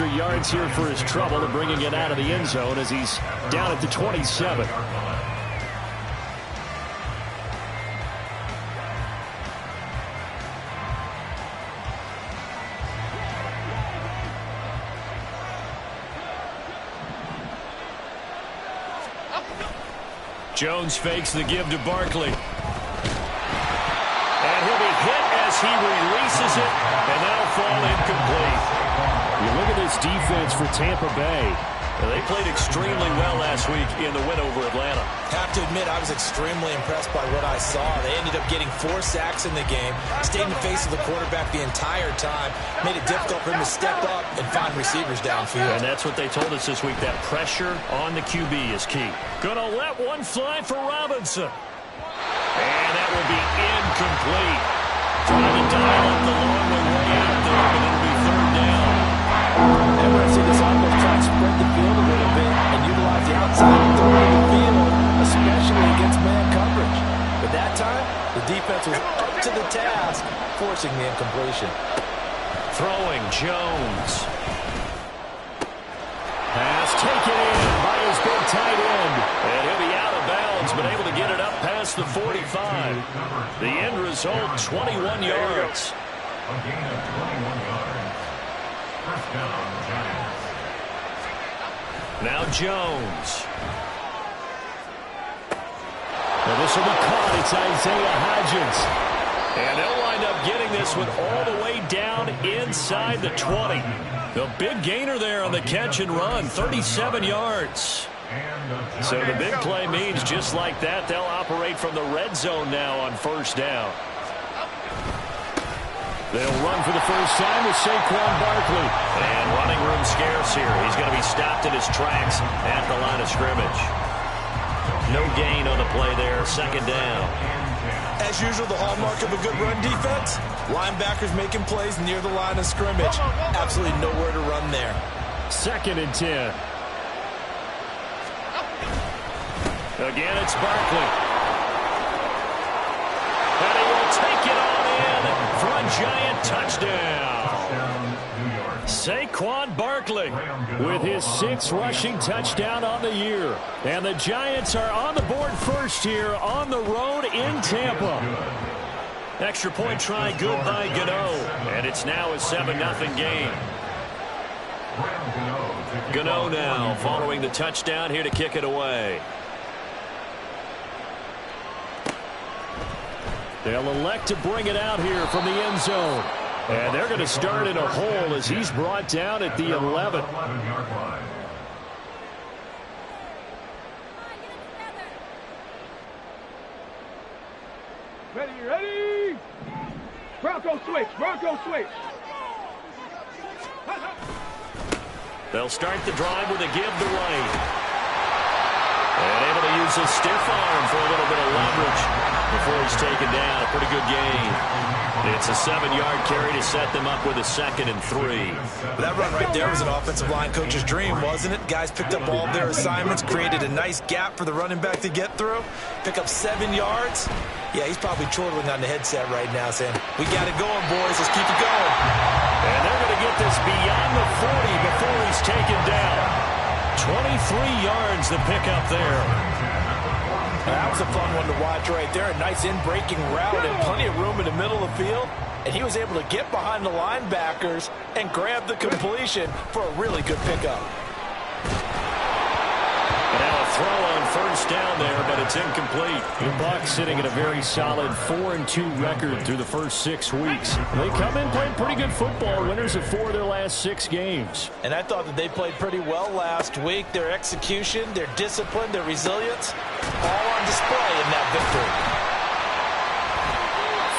extra yards here for his trouble and bringing it out of the end zone as he's down at the 27. Jones fakes the give to Barkley. And he'll be hit as he releases it, and that'll fall incomplete. You look at this defense for Tampa Bay. They played extremely well last week in the win over Atlanta. Have to admit, I was extremely impressed by what I saw. They ended up getting 4 sacks in the game, stayed in the face of the quarterback the entire time, made it difficult for him to step up and find receivers downfield. And that's what they told us this week, that pressure on the QB is key. Gonna let one fly for Robinson. And that will be incomplete. Trying to dial up the long way out there, but it'll be third down. And we're going to see this offense try to spread the field a little bit and utilize the outside third of the field, especially against man coverage. But that time, the defense was up to the task, forcing the incompletion. Throwing Jones. Pass taken in by his big tight end. And he'll be out of bounds, but able to get it up past the 45. The end result, 21 yards. A gain of 21 yards. First down, Giants. Now Jones. Well, this will be caught. It's Isaiah Hodgins. And they'll wind up getting this one all the way down inside the 20. The big gainer there on the catch and run, 37 yards. So the big play means just like that, they'll operate from the red zone now on first down. They'll run for the first time with Saquon Barkley. And running room scarce here. He's going to be stopped in his tracks at the line of scrimmage. No gain on the play there. Second down. As usual, the hallmark of a good run defense, linebackers making plays near the line of scrimmage. Absolutely nowhere to run there. Second and 10. Again, it's Barkley. And he will take it on in for a Giant touchdown. Saquon Barkley with his 6th rushing touchdown on the year. And the Giants are on the board first here on the road in Tampa. Extra point try good by Gano. And it's now a 7-0 game. Gano now following the touchdown here to kick it away. They'll elect to bring it out here from the end zone. And they're going to start in a hole as he's brought down at the 11. Ready? Bronco switch. They'll start the drive with a give to right. And able to use his stiff arm for a little bit of leverage before he's taken down. A pretty good gain. It's a 7-yard carry to set them up with a 2nd and 3. That run right there was an offensive line coach's dream, wasn't it? Guys picked up all of their assignments, created a nice gap for the running back to get through, pick up 7 yards. Yeah, he's probably chortling on the headset right now saying, we got it going, boys. Let's keep it going. And they're going to get this beyond the 40 before he's taken down. 23 yards the pickup there. That was a fun one to watch right there. A nice in-breaking route and plenty of room in the middle of the field. And he was able to get behind the linebackers and grab the completion for a really good pickup. And now a throw on first down there, but it's incomplete. The Bucs sitting at a very solid 4-2 record through the first 6 weeks. They come in playing pretty good football, winners of 4 of their last 6 games. And I thought that they played pretty well last week. Their execution, their discipline, their resilience, all on display in that victory.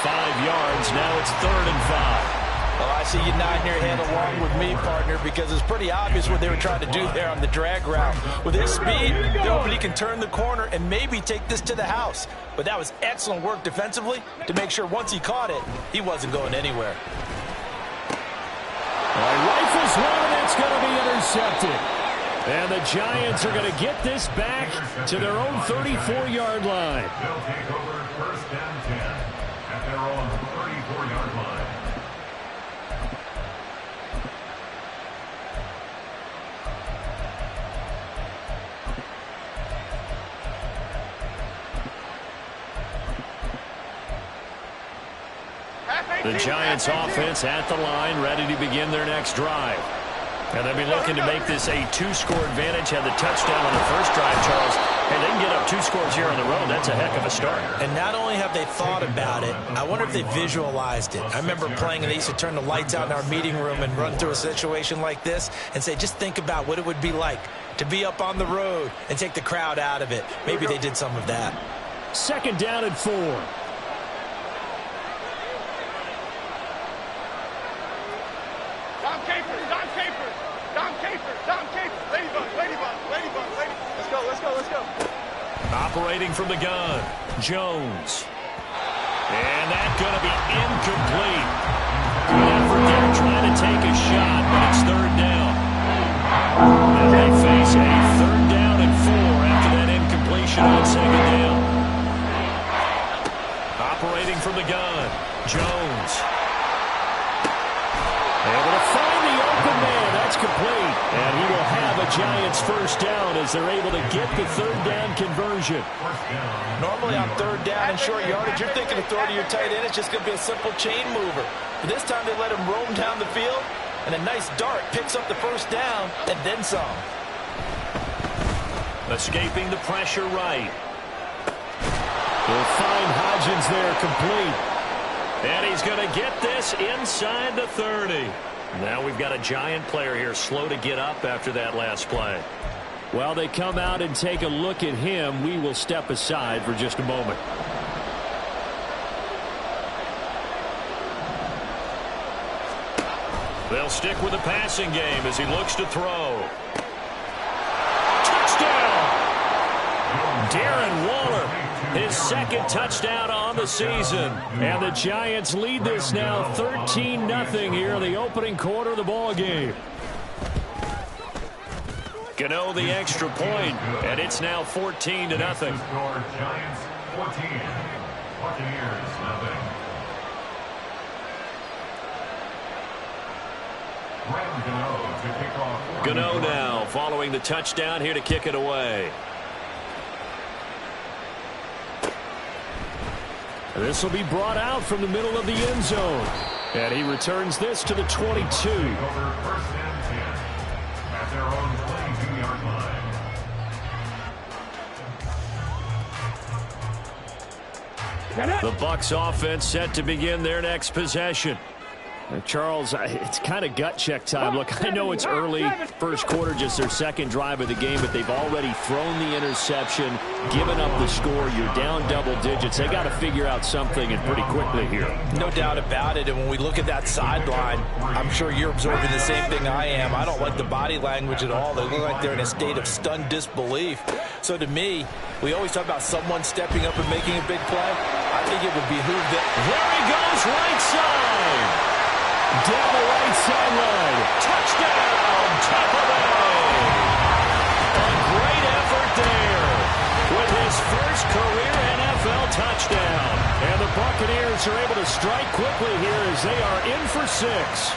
5 yards, now it's 3rd and 5. Well, I see you nodding your head along with me, partner, because it's pretty obvious what they were trying to do there on the drag route. With his speed, nobody can turn the corner and maybe take this to the house. But that was excellent work defensively to make sure once he caught it, he wasn't going anywhere. Rifles one, and it's going to be intercepted. And the Giants are going to get this back to their own 34-yard line. They'll take over first down 10 at their own 34-yard line. The Giants offense at the line, ready to begin their next drive. And they'll be looking to make this a two-score advantage. Had the touchdown on the first drive, Charles. Hey, they can get up 2 scores here on the road. That's a heck of a start. And not only have they thought about it, I wonder if they visualized it. I remember playing, and they used to turn the lights out in our meeting room and run through a situation like this and say, just think about what it would be like to be up on the road and take the crowd out of it. Maybe they did some of that. 2nd down and 4. Operating from the gun, Jones. And that's going to be incomplete. Good effort there trying to take a shot, but it's 3rd down. And they face a 3rd down and 4 after that incompletion on 2nd down. Operating from the gun, Jones. Able to find the open man. That's complete. And he will have a Giants 1st down as they're able to get the 3rd down conversion. Normally on 3rd down and short yardage, you're thinking of throw to your tight end. It's just going to be a simple chain mover. But this time they let him roam down the field, and a nice dart picks up the 1st down and then some. Escaping the pressure right. They'll find Hodgins there complete. And he's going to get this inside the 30. Now we've got a Giant player here slow to get up after that last play. While they come out and take a look at him, we will step aside for just a moment. They'll stick with the passing game as he looks to throw. Touchdown! Darren Waller, his 2nd touchdown on the season. And the Giants lead this now 13-0 here in the opening quarter of the ball game. Gano the extra point, and it's now 14-0. Giants 14, Buccaneers 0. Gano now following the touchdown here to kick it away. This will be brought out from the middle of the end zone. And he returns this to the 22. First and 10 at their own 22-yard line. The Bucs offense set to begin their next possession. Charles, it's kind of gut check time. Look, I know it's early, first quarter, just their 2nd drive of the game, but they've already thrown the interception, given up the score. You're down double digits. They got to figure out something, and pretty quickly here. No doubt about it. And when we look at that sideline, I'm sure you're observing the same thing I am. I don't like the body language at all. They look like they're in a state of stunned disbelief. So to me, we always talk about someone stepping up and making a big play. I think it would behoove them. There he goes, right side. Down the right sideline. Touchdown, Tampa Bay. A great effort there with his first career NFL touchdown. And the Buccaneers are able to strike quickly here as they are in for 6.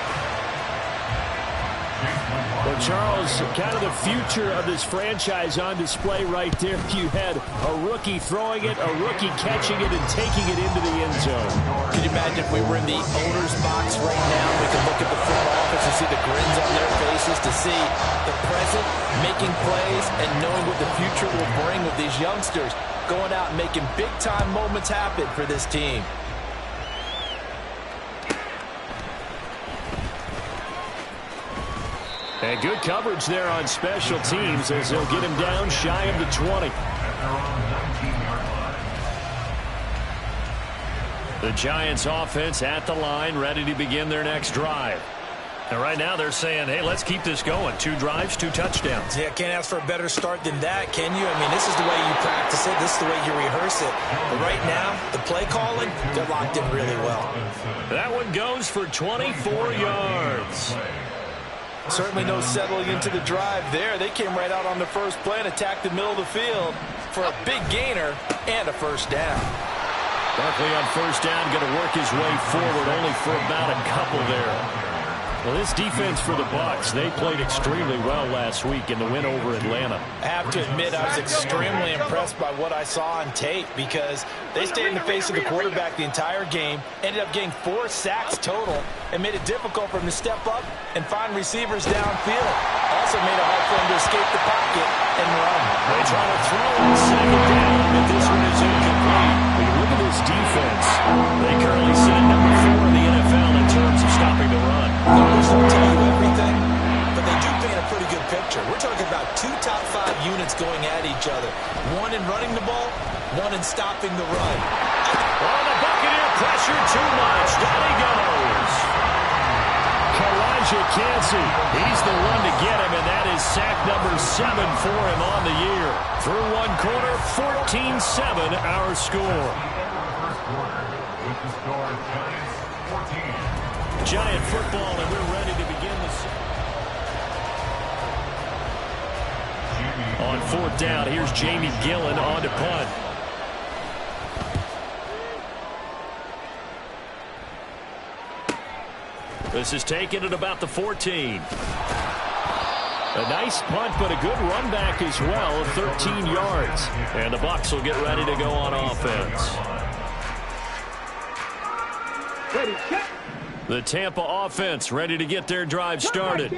Well, Charles, kind of the future of this franchise on display right there. You had a rookie throwing it, a rookie catching it, and taking it into the end zone. Could you imagine if we were in the owner's box right now? We could look at the front office and see the grins on their faces, to see the present making plays and knowing what the future will bring with these youngsters going out and making big-time moments happen for this team. And good coverage there on special teams as they'll get him down shy of the 20. The Giants offense at the line, ready to begin their next drive. And right now they're saying, hey, let's keep this going. 2 drives, 2 touchdowns. Yeah, can't ask for a better start than that, can you? I mean, this is the way you practice it. This is the way you rehearse it. But right now, the play calling, they're locked in really well. That one goes for 24 yards. Certainly no settling into the drive there. They came right out on the first play and attacked the middle of the field for a big gainer and a 1st down. Barkley on 1st down, going to work his way forward, only for about a couple there. Well, this defense for the Bucs, they played extremely well last week in the win over Atlanta. I have to admit, I was extremely impressed by what I saw on tape because they stayed in the face of the quarterback the entire game, ended up getting 4 sacks total, and made it difficult for him to step up and find receivers downfield. Also made it hard for him to escape the pocket and run. They try to throw on second down, but this one is incomplete. When you look at this defense, they currently sit at number 4 in the NFL in terms of stopping the run. Numbers don't tell you everything, but they do paint a pretty good picture. We're talking about 2 top 5 units going at each other. One in running the ball, one in stopping the run. Oh, the Buccaneer pressure too much. Down he goes. Kalijah Kancey, he's the one to get him, and that is sack number 7 for him on the year. Through one quarter, 14-7 our score. Giant football, and we're ready to begin the second. On 4th down, here's Jamie Gillen on to punt. This is taken at about the 14. A nice punt, but a good run back as well of 13 yards. And the Bucs will get ready to go on offense. Ready, set. The Tampa offense ready to get their drive started.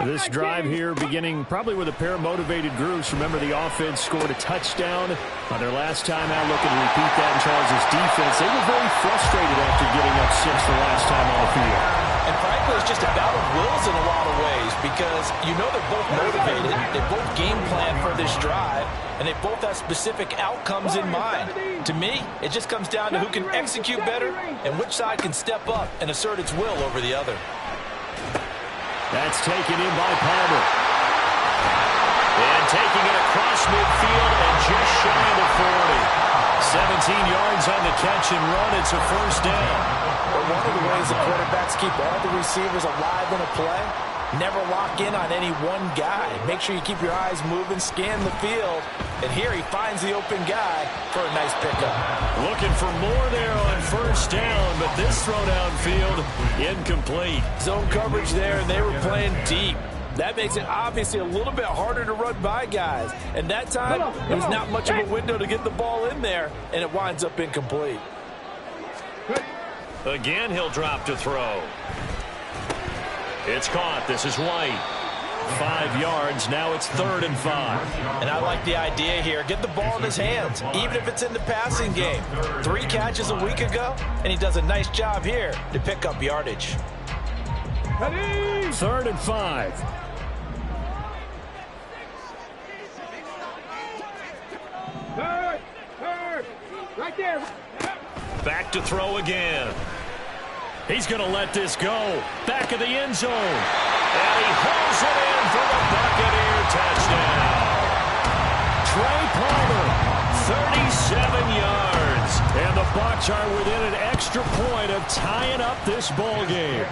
This drive here beginning probably with a pair of motivated groups. Remember, the offense scored a touchdown on their last time out. Looking to repeat that in Charles' defense. They were very frustrated after giving up 6 the last time on the field. And frankly, it's just a bout of wills in a lot of ways because you know they're both motivated. They both game plan for this drive, and they both have specific outcomes in mind. To me, it just comes down to who can execute better and which side can step up and assert its will over the other. That's taken in by Palmer. And taking it across midfield and just shy of the 40. 17 yards on the catch and run. It's a first down. But one of the ways the quarterbacks keep all the receivers alive in a play, never lock in on any one guy. Make sure you keep your eyes moving, scan the field. And here he finds the open guy for a nice pickup. Looking for more there on first down, but this throw downfield incomplete. Zone coverage there, and they were playing deep. That makes it obviously a little bit harder to run by guys. And that time, there's not much of a window to get the ball in there, and it winds up incomplete. Again, he'll drop to throw. It's caught. This is White. 5 yards. Now it's 3rd and 5. And I like the idea here. Get the ball in his hands, even if it's in the passing game. 3 catches a week ago, and he does a nice job here to pick up yardage. 3rd and 5. Third. Right there. Back to throw again. He's going to let this go. Back of the end zone. And he hauls it in for the Buccaneer touchdown. Trey Palmer, 37 yards. And the Bucs are within an extra point of tying up this ball game.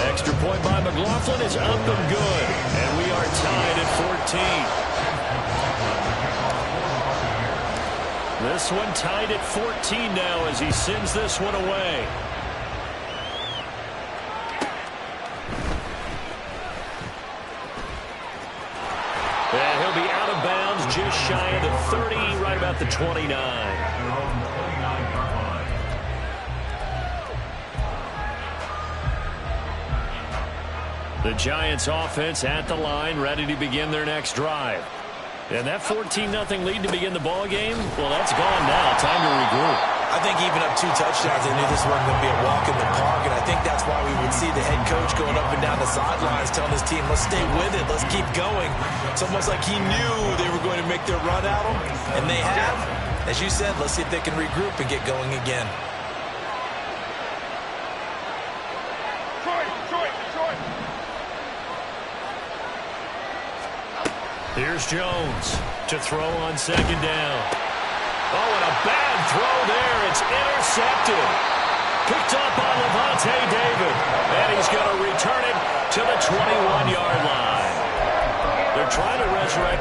Extra point by McLaughlin is up and good. And we are tied at 14. This one tied at 14 now as he sends this one away. And he'll be out of bounds just shy of the 30, right about the 29. The Giants offense at the line, ready to begin their next drive. And that 14-0 lead to begin the ball game, well, that's gone now. Time to regroup. I think even up 2 touchdowns, they knew this wasn't going to be a walk in the park, and I think that's why we would see the head coach going up and down the sidelines telling his team, let's stay with it, let's keep going. It's almost like he knew they were going to make their run at him, and they have. As you said, let's see if they can regroup and get going again. Here's Jones to throw on 2nd down. Oh, and a bad throw there. It's intercepted. Picked up by Levante David. And he's going to return it to the 21-yard line. They're trying to resurrect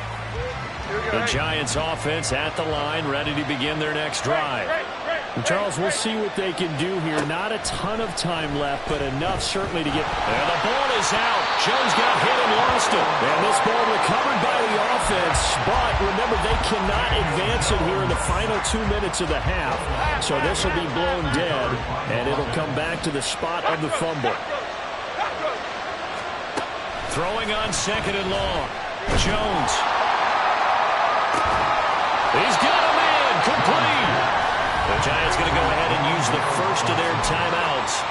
The Giants offense at the line, ready to begin their next drive. And Charles, we'll see what they can do here. Not a ton of time left, but enough certainly to get... And the ball is out. Jones got hit and lost it. And this ball recovered by the offense. But remember, they cannot advance it here in the final 2 minutes of the half. So this will be blown dead, and it'll come back to the spot of the fumble. Throwing on 2nd and long. Jones. He's got a man. Complete. The Giants going to go ahead and use the first of their timeouts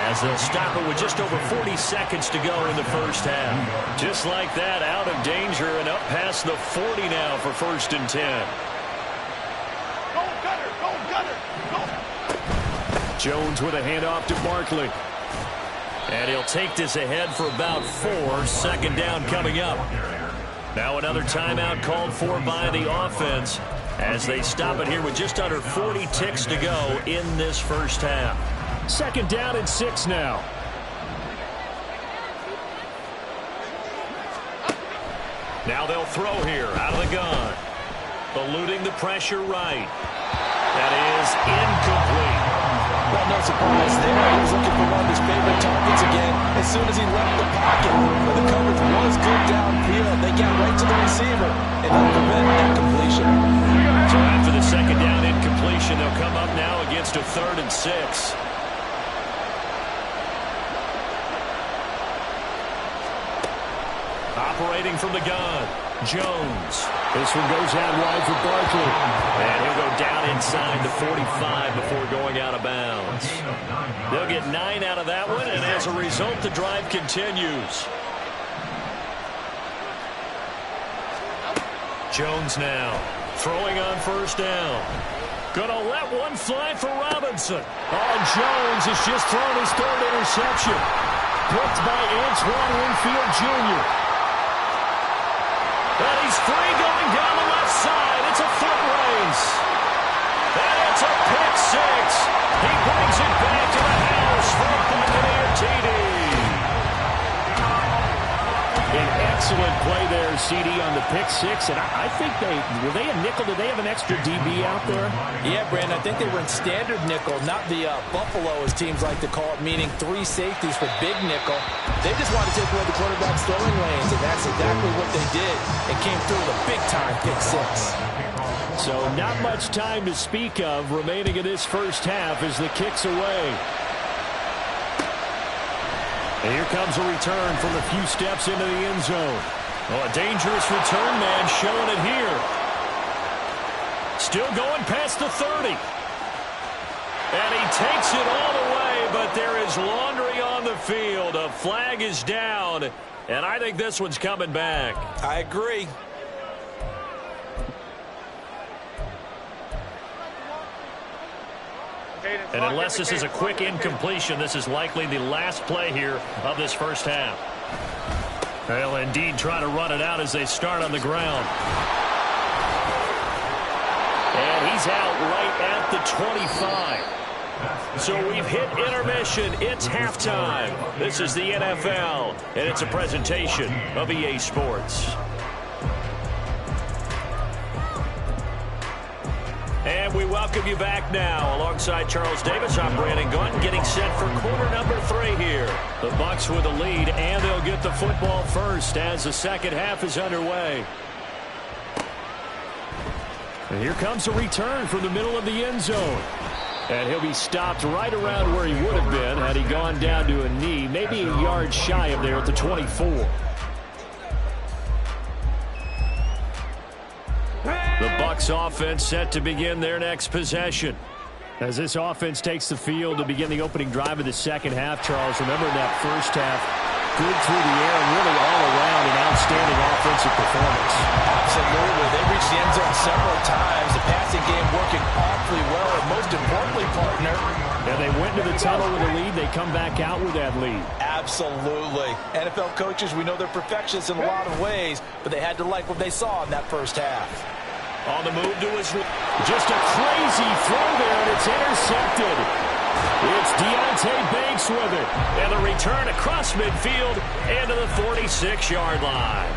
as they'll stop it with just over 40 seconds to go in the first half. Just like that, out of danger and up past the 40 now for 1st and 10. Go, Gunner! Go, Gunner! Go! Jones with a handoff to Barkley. And he'll take this ahead for about 4. 2nd down coming up. Now another timeout called for by the offense as they stop it here with just under 40 ticks to go in this first half. 2nd down and 6 now. Now they'll throw here out of the gun. Eluding the pressure right. That is incomplete. Well, no surprise there. He was looking for one of his favorite targets again as soon as he left the pocket. But the coverage was good downfield. They got right to the receiver and helped prevent that completion. So after the 2nd down incompletion, they'll come up now against a 3rd and 6. Operating from the gun, Jones. This one goes out wide for Barkley. And he'll go down inside the 45 before going out of bounds. They'll get 9 out of that one, and as a result, the drive continues. Jones now throwing on 1st down. Gonna let one fly for Robinson. Oh, Jones has just thrown his 3rd interception. Picked by Antoine Winfield Jr. And he's free going down the left side. It's a foot race. And it's a pick 6. He brings it back to the house for a Buccaneer TD. An excellent play there, CD, on the pick 6. And I think were they a nickel? Did they have an extra DB out there? Yeah, Brandon, I think they were in standard nickel, not the Buffalo, as teams like to call it, meaning 3 safeties for big nickel. They just wanted to take away the quarterback's throwing lanes, and that's exactly what they did. It came through with a big-time pick 6. So not much time to speak of remaining in this first half as the kick's away. And here comes a return from a few steps into the end zone. Oh, a dangerous return man showing it here. Still going past the 30. And he takes it all the way, but there is laundry on the field. A flag is down, and I think this one's coming back. I agree. And unless this is a quick incompletion, this is likely the last play here of this first half. They'll indeed try to run it out as they start on the ground. And he's out right at the 25. So we've hit intermission. It's halftime. This is the NFL, and it's a presentation of EA Sports. And we welcome you back now. Alongside Charles Davis, I'm Brandon Gunn, getting set for quarter number 3 here. The Bucs with a lead, and they'll get the football first as the second half is underway. And here comes a return from the middle of the end zone. And he'll be stopped right around where he would have been had he gone down to a knee, maybe a yard shy of there at the 24. The Bucs offense set to begin their next possession. As this offense takes the field to begin the opening drive of the second half, Charles, remember in that first half, good through the air and really all around an outstanding offensive performance. Absolutely. They reached the end zone several times. The passing game working awfully well, and most importantly, partner. And they went to the tunnel with a lead. They come back out with that lead. Absolutely. NFL coaches, we know they're perfectionists in a lot of ways, but they had to like what they saw in that first half. On the move to his right. Just a crazy throw there, and it's intercepted. It's Deontay Banks with it. And the return across midfield into the 46-yard line.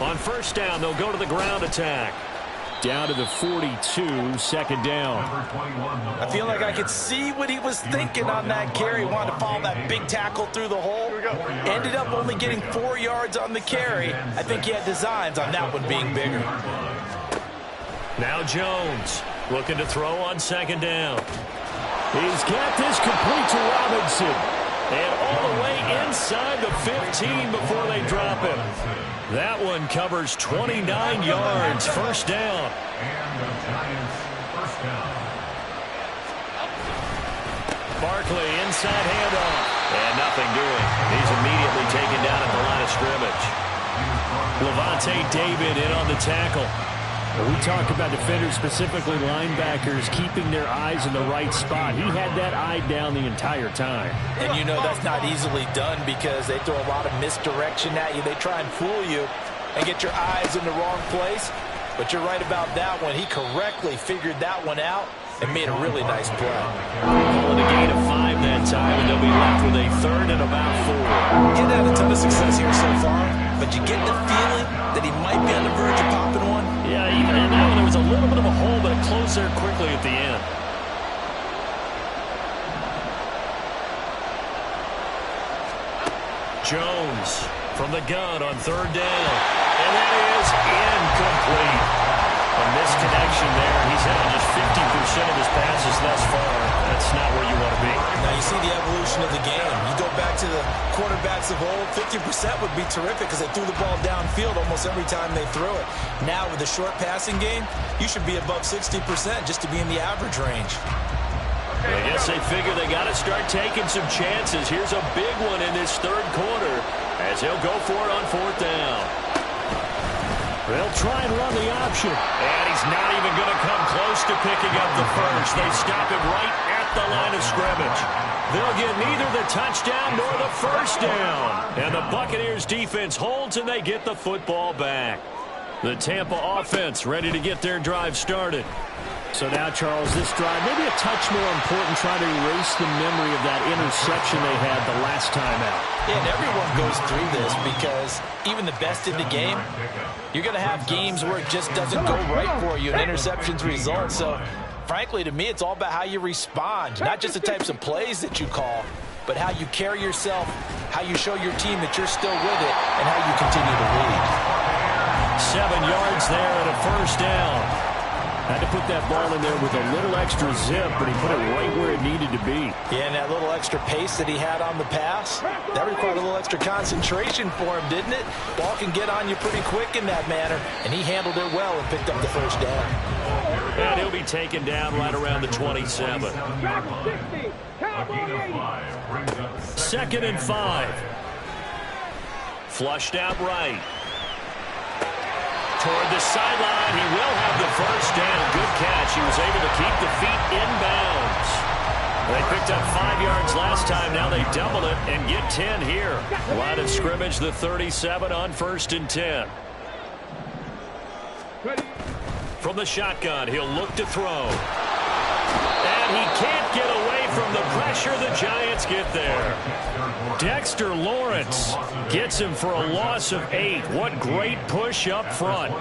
On first down, they'll go to the ground attack. Down to the 42, second down. I feel like I could see what he was thinking on that carry. Wanted to follow that big tackle through the hole. Ended up only getting 4 yards on the carry. I think he had designs on that one being bigger. Now Jones looking to throw on second down. He's got this complete to Robinson. And all the way inside the 15 before they drop him. That one covers 29 yards. First down. And the Giants first down. Barkley inside handoff. And nothing doing. He's immediately taken down at the line of scrimmage. Levante David in on the tackle. We talk about defenders, specifically linebackers, keeping their eyes in the right spot. He had that eye down the entire time. And you know that's not easily done because they throw a lot of misdirection at you. They try and fool you and get your eyes in the wrong place. But you're right about that one. He correctly figured that one out and made a really nice play. Calling a gain of 5 that time, and they'll be left with a third and about 4. He's had a ton of success here so far, but you get the feeling that he might be on the verge of popping one. Yeah, even in that one, there was a little bit of a hole, but it closed there quickly at the end. Jones from the gun on third down. And that is incomplete. A misconnection there. He's had just 50% of his passes thus far. That's not where you want to be. Now you see the evolution of the game. You go back to the quarterbacks of old, 50% would be terrific because they threw the ball downfield almost every time they threw it. Now with the short passing game, you should be above 60% just to be in the average range. I guess they figure they got to start taking some chances. Here's a big one in this third quarter as he'll go for it on fourth down. They'll try and run the option. And he's not even going to come close to picking up the first. They stop him right at the line of scrimmage. They'll get neither the touchdown nor the first down. And the Buccaneers defense holds and they get the football back. The Tampa offense ready to get their drive started. So now, Charles, this drive, maybe a touch more important, trying to erase the memory of that interception they had the last time out. Yeah, and everyone goes through this because even the best in the game, you're going to have games where it just doesn't go right for you and interceptions result. So, frankly, to me, it's all about how you respond, not just the types of plays that you call, but how you carry yourself, how you show your team that you're still with it, and how you continue to lead. 7 yards there and a first down. Had to put that ball in there with a little extra zip, but he put it right where it needed to be. Yeah, and that little extra pace that he had on the pass, that required a little extra concentration for him, didn't it? Ball can get on you pretty quick in that manner, and he handled it well and picked up the first down. And he'll be taken down right around the 27. Second and 5. Flushed out right. Toward the sideline, he will have the first down. Good catch. He was able to keep the feet inbounds. They picked up 5 yards last time. Now they double it and get 10 here. Line of scrimmage, the 37 on first and 10. From the shotgun, he'll look to throw. And he can't get away from the pressure. The Giants get there. Dexter Lawrence gets him for a loss of 8. What great push up front.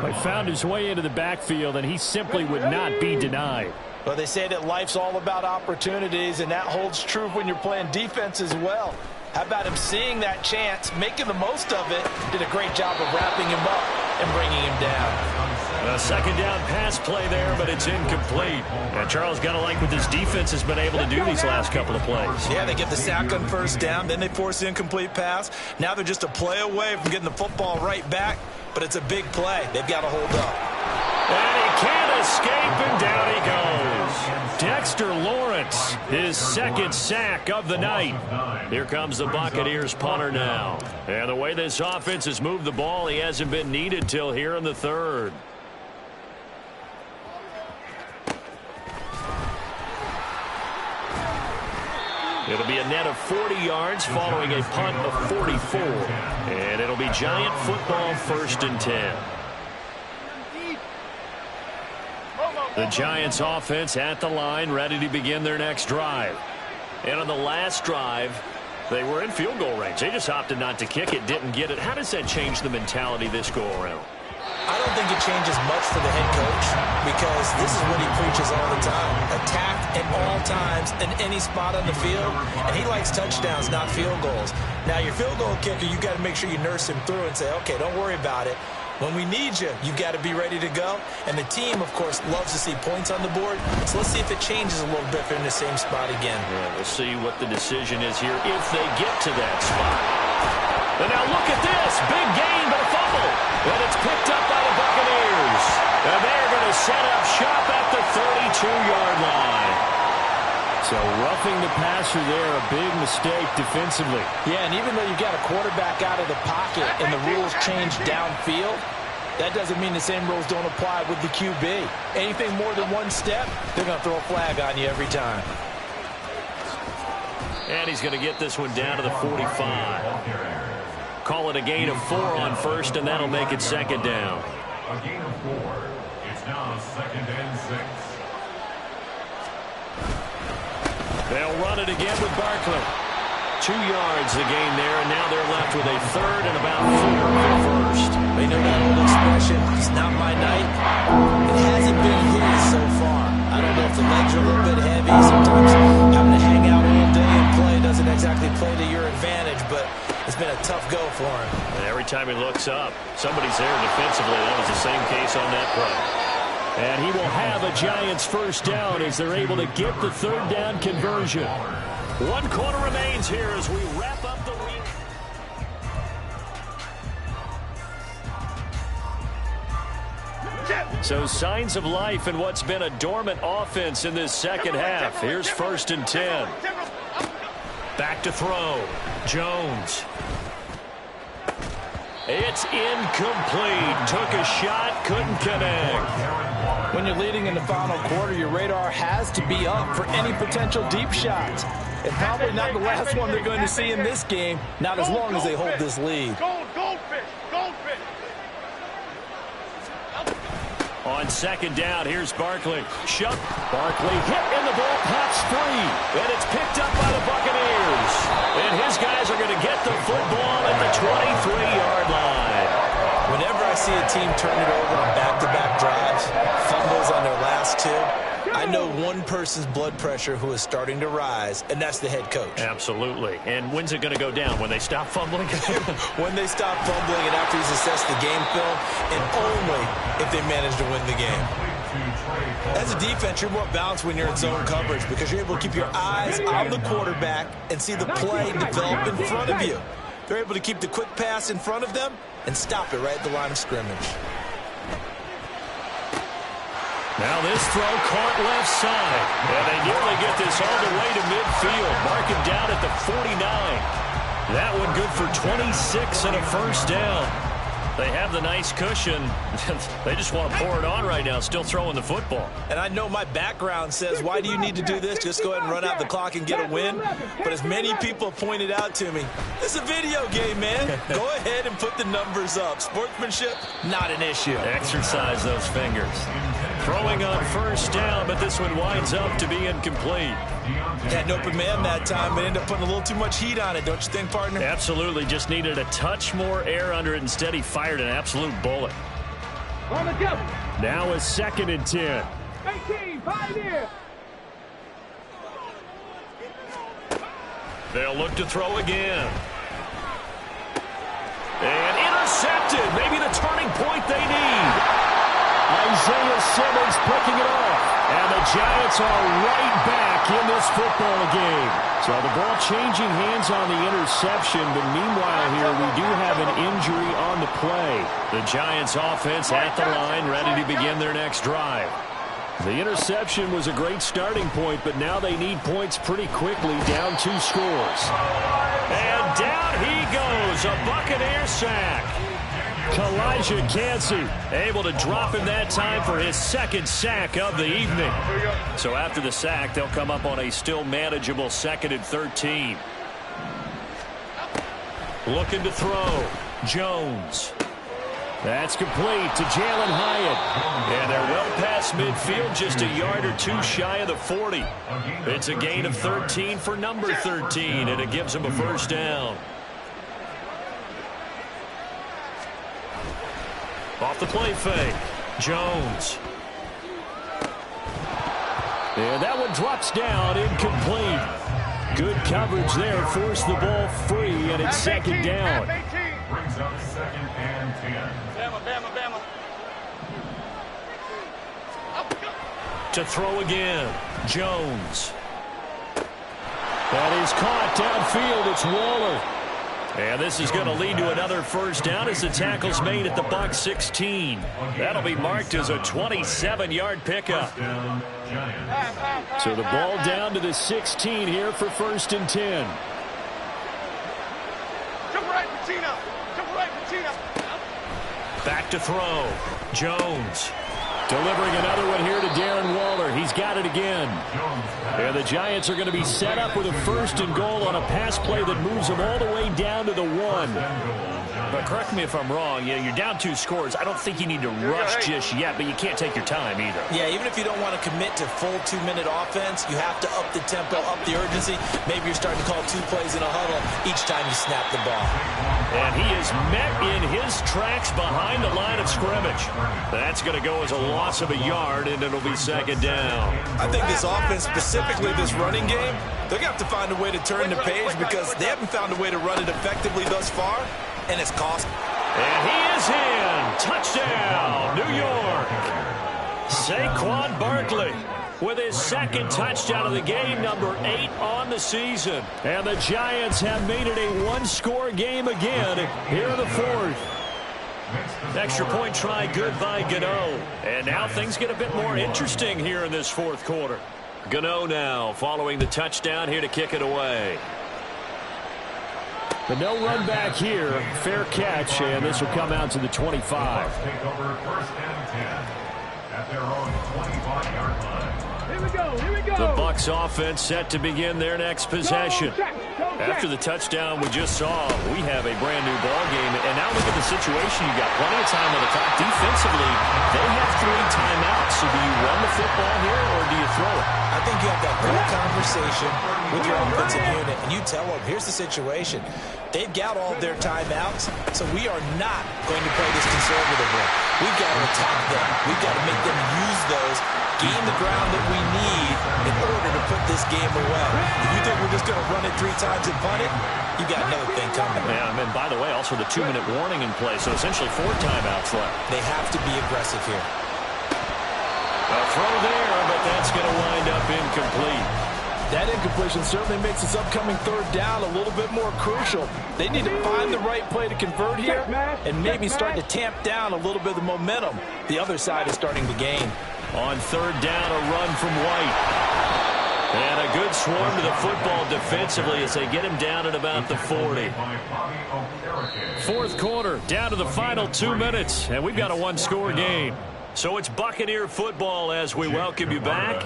He found his way into the backfield, and he simply would not be denied. Well, they say that life's all about opportunities, and that holds true when you're playing defense as well. How about him seeing that chance, making the most of it, did a great job of wrapping him up and bringing him down. A second down pass play there, but it's incomplete. And Charles, got to like what this defense has been able to do these last couple of plays. Yeah, they get the sack on first down, then they force the incomplete pass. Now they're just a play away from getting the football right back, but it's a big play. They've got to hold up. And he can't escape, and down he goes. Dexter Lawrence, his second sack of the night. Here comes the Buccaneers punter now. And the way this offense has moved the ball, he hasn't been needed till here in the third. It'll be a net of 40 yards following a punt of 44. And it'll be Giant football, first and 10. The Giants offense at the line, ready to begin their next drive. And on the last drive, They were in field goal range. They just opted not to kick it, didn't get it. How does that change the mentality this go-around? I don't think it changes much for the head coach because this is what he preaches all the time. Attack at all times in any spot on the field, and he likes touchdowns, not field goals. Now, your field goal kicker, you got to make sure you nurse him through and say, okay, don't worry about it. When we need you, you've got to be ready to go. And the team, of course, loves to see points on the board. So let's see if it changes a little bit if they're in the same spot again. Yeah, we'll see what the decision is here if they get to that spot. And now look at this. Big gain, but a fumble. And it's picked up by the Buccaneers. And they're going to set up shop at the 32-yard line. So roughing the passer there, a big mistake defensively. Yeah, and even though you've got a quarterback out of the pocket and the rules change downfield, that doesn't mean the same rules don't apply with the QB. Anything more than one step, they're going to throw a flag on you every time. And he's going to get this one down to the 45. Call it a gain of 4 on first, and that'll make it second down. A gain of 4. It's now 2nd and 6. They'll run it again with Barkley. 2 yards the gain there, and now they're left with a third and about 4 for first. They know that old expression, it's not my night. It hasn't been his so far. I don't know if the legs are a little bit heavy. Sometimes having to hang out all day and play doesn't exactly play to your advantage, but it's been a tough go for him. And every time he looks up, somebody's there defensively. That was the same case on that play. And he will have a Giants first down as they're able to get the third down conversion. 1 quarter remains here as we wrap up the week. So signs of life in what's been a dormant offense in this second half. Here's 1st and 10. Back to throw. Jones. It's incomplete. Took a shot, couldn't connect. When you're leading in the final quarter, your radar has to be up for any potential deep shots. And probably not the last one they're going to see in this game, not as long as they hold this lead. Goldfish. On second down, here's Barkley. Barkley hit and the ball pops free. And it's picked up by the Buccaneers. And his guys are going to get the football at the 23-yard line. Whenever I see a team turn it over on back-to-back drives, fumbles on their last 2, I know one person's blood pressure who is starting to rise, and that's the head coach. Absolutely. And when's it going to go down? When they stop fumbling? When they stop fumbling and after he's assessed the game film, and only if they manage to win the game. As a defense, you're more balanced when you're in zone coverage because you're able to keep your eyes on the quarterback and see the play develop in front of you. They're able to keep the quick pass in front of them and stop it right at the line of scrimmage. Now this throw caught left side. And they nearly get this all the way to midfield. Mark him down at the 49. That one good for 26 and a first down. They have the nice cushion. They just want to pour it on right now, still throwing the football. And I know my background says, why do you need to do this? Just go ahead and run out the clock and get a win. But as many people pointed out to me, this is a video game, man. Go ahead and put the numbers up. Sportsmanship, not an issue. Exercise those fingers. Throwing on first down, but this one winds up to be incomplete. Had an open man that time, but ended up putting a little too much heat on it, don't you think, partner? Absolutely. Just needed a touch more air under it. Instead, he fired an absolute bullet. On the jump. Now a 2nd and 10. 18, Pioneer. They'll look to throw again. And intercepted. Maybe the turning point they need. Isaiah Simmons picking it off. And the Giants are right back in this football game. So the ball changing hands on the interception, but meanwhile here we do have an injury on the play. The Giants offense at the line, ready to begin their next drive. The interception was a great starting point, but now they need points pretty quickly, down 2 scores. And down he goes, a Buccaneer sack. Kalijah Kancey able to drop him that time for his 2nd sack of the evening. So after the sack, they'll come up on a still manageable 2nd and 13. Looking to throw. Jones. That's complete to Jalen Hyatt. And they're well past midfield, just a yard or two shy of the 40. It's a gain of 13 for number 13, and it gives them a first down. Off the play fake, Jones. And that one drops down, incomplete. Good coverage there, forced the ball free, and it's second down. Brings up second and 10. Bama. To throw again, Jones. That is caught downfield. It's Waller. And this is going to lead to another first down as the tackle's made at the Bucs 16. That'll be marked as a 27-yard pickup. So the ball down to the 16 here for first and 10. Back to throw, Jones. Delivering another one here to Darren Waller. He's got it again. And the Giants are going to be set up with a first and goal on a pass play that moves them all the way down to the 1. But correct me if I'm wrong, you're down 2 scores. I don't think you need to rush just yet, but you can't take your time either. Yeah, even if you don't want to commit to full 2-minute offense, you have to up the tempo, up the urgency. Maybe you're starting to call 2 plays in a huddle each time you snap the ball. And he is met in his tracks behind the line of scrimmage. That's going to go as a loss of a yard, and it'll be second down. I think this offense, specifically this running game, they're going to have to find a way to turn the page because they haven't found a way to run it effectively thus far, and it's cost. And he is in. Touchdown, New York. Saquon Barkley with his second touchdown of the game, number 8 on the season. And the Giants have made it a 1-score game again here in the 4th. Extra point try good by Gano. And now things get a bit more interesting here in this 4th quarter. Gano now following the touchdown here to kick it away. But no run back here. Fair catch, and this will come out to the 25. Take over first and 10 at their own 25-yard line. Here we go. The Bucs offense set to begin their next possession. After the touchdown we just saw, we have a brand new ball game. And now look at the situation. You got plenty of time on the clock. Defensively, they have 3 timeouts. So do you run the football here or do you throw it? I think you have that full conversation with your offensive unit, and you tell them, here's the situation. They've got all their timeouts, so we are not going to play this conservatively. We've got to attack them. We've got to make them use those, gain the ground that we need in order to put this game away. If you think we're just going to run it 3 times and punt it, you got another thing coming. Yeah, and by the way, also the 2-minute warning in play, so essentially 4 timeouts left. They have to be aggressive here. A throw there, but that's going to wind up incomplete. That incompletion certainly makes this upcoming 3rd down a little bit more crucial. They need to find the right play to convert here and maybe start to tamp down a little bit of the momentum the other side is starting to gain. On 3rd down, a run from White. And a good swarm to the football defensively as they get him down at about the 40. 4th quarter, down to the final 2 minutes, and we've got a 1-score game. So it's Buccaneer football as we welcome you back.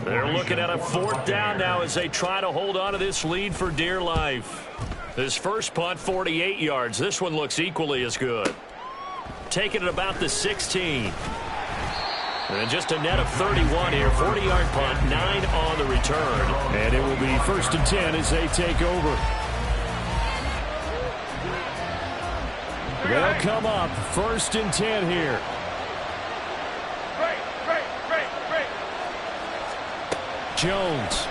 They're looking at a 4th down now as they try to hold on to this lead for dear life. This first punt, 48 yards. This one looks equally as good. Taking it about the 16. And just a net of 31 here. 40-yard punt, 9 on the return. And it will be 1st and 10 as they take over. They'll come up 1st and 10 here. Jones.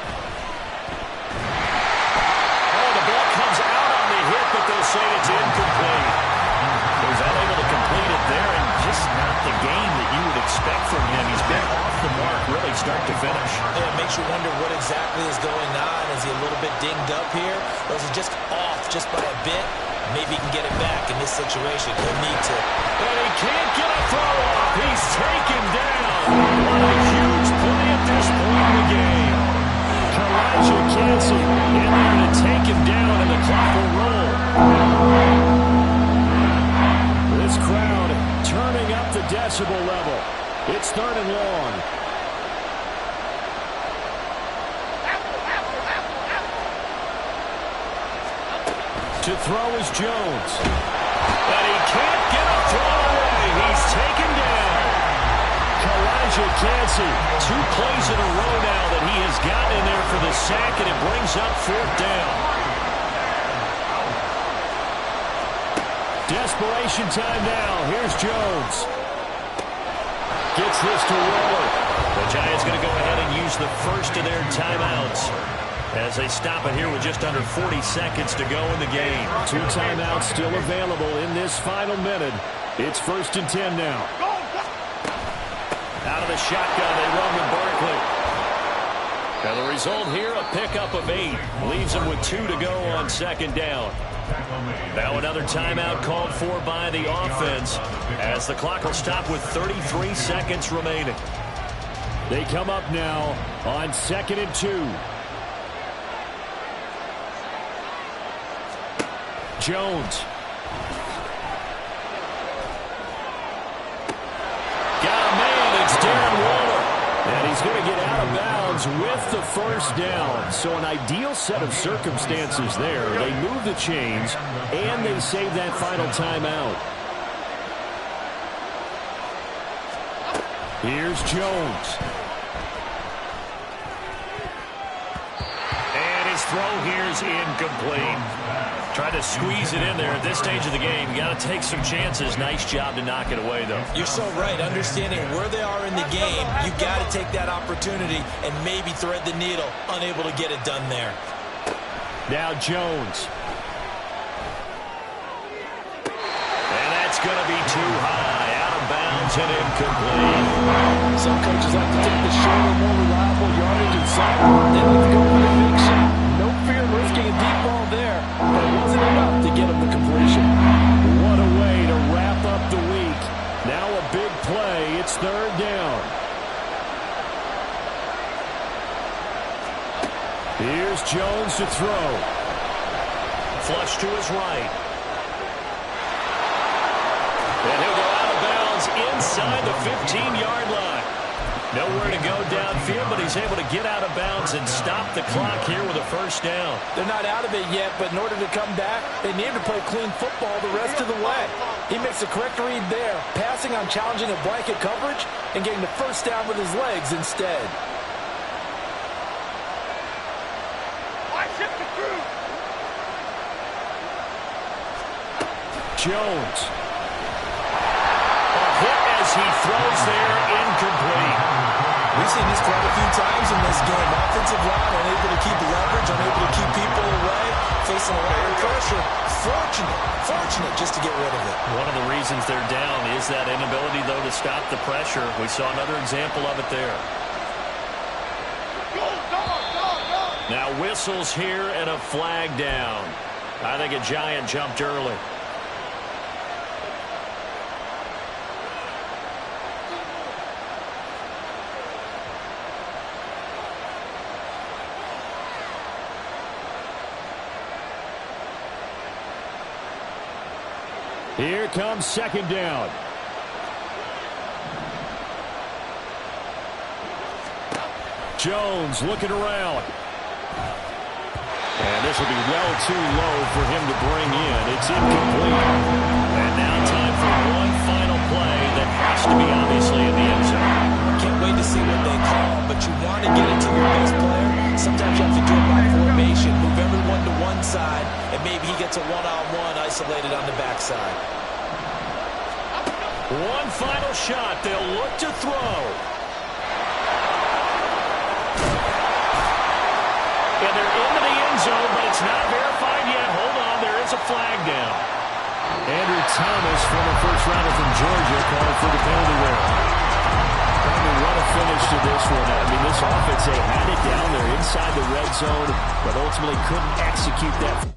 Oh, the ball comes out on the hit, but they'll say it's incomplete. He was unable to complete it there, and just not the game that you would expect from him. He's been off the mark, really, start to finish. Yeah, it makes you wonder what exactly is going on. Is he a little bit dinged up here? Or is he just off just by a bit? Maybe he can get it back in this situation. He'll need to. And he can't get a throw off. He's taken down. What a huge play at this point in the game. Elijah Cansey in there to take him down, and the clock will roll. This crowd turning up the decibel level. It's 3rd and long. To throw is Jones. But he can't get a throw away. he's taken down. Elijah Cansey, 2 plays in a row now that he has gotten in there for the sack, and it brings up 4th down. Desperation time now. Here's Jones. Gets this to Waller. The Giants going to go ahead and use the first of their timeouts as they stop it here with just under 40 seconds to go in the game. 2 timeouts still available in this final minute. It's 1st and 10 now. Out of the shotgun, they run with Barkley. Now the result here, a pickup of 8. Leaves them with 2 to go on 2nd down. Now another timeout called for by the offense as the clock will stop with 33 seconds remaining. They come up now on 2nd and 2. Jones. Got a man. It's Darren Waller. And he's going to get out of bounds with the 1st down. So an ideal set of circumstances there. They move the chains, and they save that final timeout. Here's Jones. And his throw here is incomplete. Trying to squeeze it in there at this stage of the game. You got to take some chances. Nice job to knock it away, though. You're so right. Understanding where they are in the game, you got to take that opportunity and maybe thread the needle. Unable to get it done there. Now Jones. And that's going to be too high. Out of bounds and incomplete. Some coaches like to take the shorter, more reliable yardage and some. They like to go for the big shot. No fear of risking a deep ball there, but it wasn't enough to get him the completion. What a way to wrap up the week. Now a big play. It's 3rd down. Here's Jones to throw. Flush to his right. And he'll go out of bounds inside the 15-yard line. Nowhere to go downfield, but he's able to get out of bounds and stop the clock here with a 1st down. They're not out of it yet, but in order to come back, they need to play clean football the rest of the way. He makes the correct read there, passing on challenging a blanket coverage and getting the 1st down with his legs instead. Jones. A hit as he throws there, incomplete. We've seen this quite a few times in this game. Offensive line unable to keep leverage, unable to keep people away, facing a lot of pressure. Fortunate just to get rid of it. One of the reasons they're down is that inability, though, to stop the pressure. We saw another example of it there. Now whistles here and a flag down. I think a Giant jumped early. Here comes 2nd down. Jones looking around. And this will be well too low for him to bring in. It's incomplete. And now time for one final play that has to be obviously in the end zone. Can't wait to see what they call, but you want to get it to your best player. Sometimes you have to do it by formation, move everyone to one side, and maybe he gets a one-on-one isolated on the backside. One final shot. They'll look to throw. And they're into the end zone, but it's not verified yet. Hold on, there is a flag down. Andrew Thomas, former first rounder from Georgia, called for the penalty there. I mean, what a finish to this one. I mean, this offense, they had it down there inside the red zone, but ultimately couldn't execute that.